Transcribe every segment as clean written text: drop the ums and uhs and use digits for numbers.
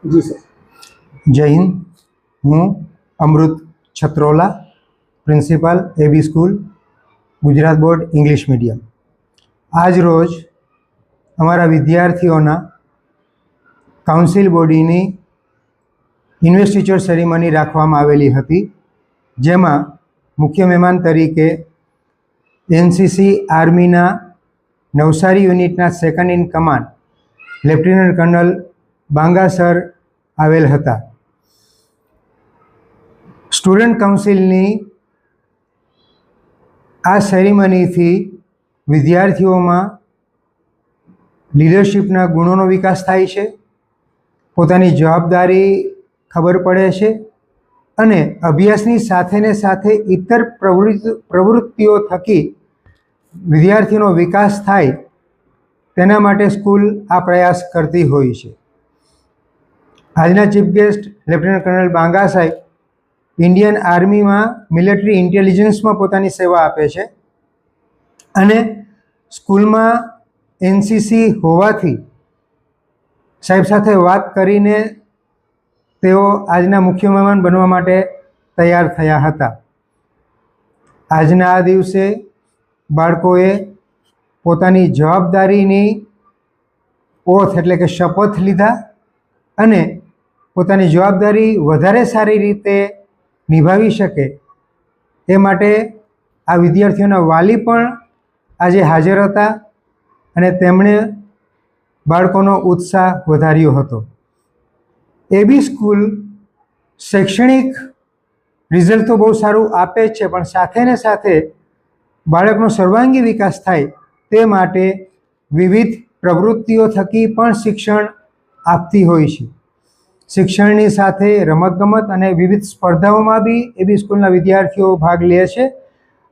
જી sir. Jai Hind. હું Amrut Chhatrola, principal AB school, Gujarat board English medium. આજ રોજ અમારા વિદ્યાર્થીઓના કાઉન્સિલ બોડીની ઇન્વેસ્ટિચ્યોર સેરેમની રાખવામાં આવેલી હતી, જેમાં મુખ્ય મહેમાન તરીકે એનસીસી આર્મીના નવસારી યુનિટના second in command lieutenant kernel Banga sir આવેલ હતા. સ્ટુડન્ટ કાઉન્સિલની આ સેરેમનીથી વિદ્યાર્થીઓમાં લીડરશિપના ગુણોનો વિકાસ થાય છે, પોતાની જવાબદારી ખબર પડે છે અને અભ્યાસની સાથે સાથે ઇતર પ્રવૃત્તિઓ થકી વિદ્યાર્થીઓનો વિકાસ થાય તેના માટે સ્કૂલ આ પ્રયાસ કરતી હોય છે. આજના chief guest lieutenant kernel Banga સાહેબ ઇન્ડિયન આર્મીમાં મિલિટરી ઇન્ટેલિજન્સમાં પોતાની સેવા આપે છે અને સ્કૂલમાં એનસીસી હોવાથી સાહેબ સાથે વાત કરીને તેઓ આજના મુખ્ય મહેમાન બનવા માટે તૈયાર થયા હતા. આજના આ દિવસે બાળકોએ પોતાની જવાબદારીની ઓથ એટલે કે શપથ લીધા અને પોતાની જવાબદારી વધારે સારી રીતે નિભાવી શકે એ માટે આ વિદ્યાર્થીઓના વાલી પણ આજે હાજર હતા અને તેમણે બાળકોનો ઉત્સાહ વધાર્યો હતો. એબી સ્કૂલ શૈક્ષણિક રિઝલ્ટ તો બહુ સારું આપે જ છે, પણ સાથે ને સાથે બાળકનો સર્વાંગી વિકાસ થાય તે માટે વિવિધ પ્રવૃત્તિઓ થકી પણ શિક્ષણ આપતી હોય છે. શિક્ષણની સાથે રમતગમત અને વિવિધ સ્પર્ધાઓમાં બી એબી સ્કૂલના વિદ્યાર્થીઓ ભાગ લે છે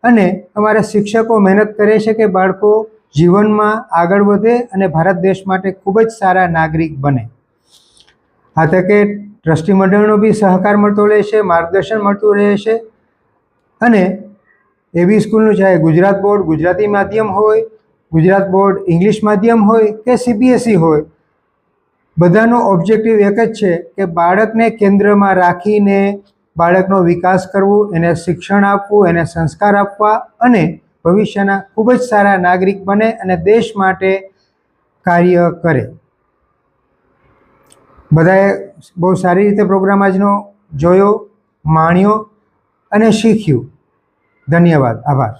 અને અમારા શિક્ષકો મહેનત કરે છે કે બાળકો જીવનમાં આગળ વધે અને ભારત દેશ માટે ખૂબ જ સારા નાગરિક બને. આ તકે ટ્રસ્ટી મંડળનો બી સહકાર મળતો રહે છે, માર્ગદર્શન મળતું રહે છે અને એબી સ્કૂલનું ચાહે ગુજરાત બોર્ડ ગુજરાતી માધ્યમ હોય, ગુજરાત બોર્ડ ઇંગ્લિશ માધ્યમ હોય કે સીબીએસઈ હોય, બધાનો ઓબ્જેક્ટિવ એક જ છે કે બાળકને કેન્દ્રમાં રાખીને બાળકનો વિકાસ કરવો, એને શિક્ષણ આપવું, એને સંસ્કાર આપવા અને ભવિષ્યના ખૂબ જ સારા નાગરિક બને અને દેશ માટે કાર્ય કરે. બધાએ બહુ સારી રીતે પ્રોગ્રામ આજનો જોયો, માણ્યો અને શીખ્યું. ધન્યવાદ. આભાર.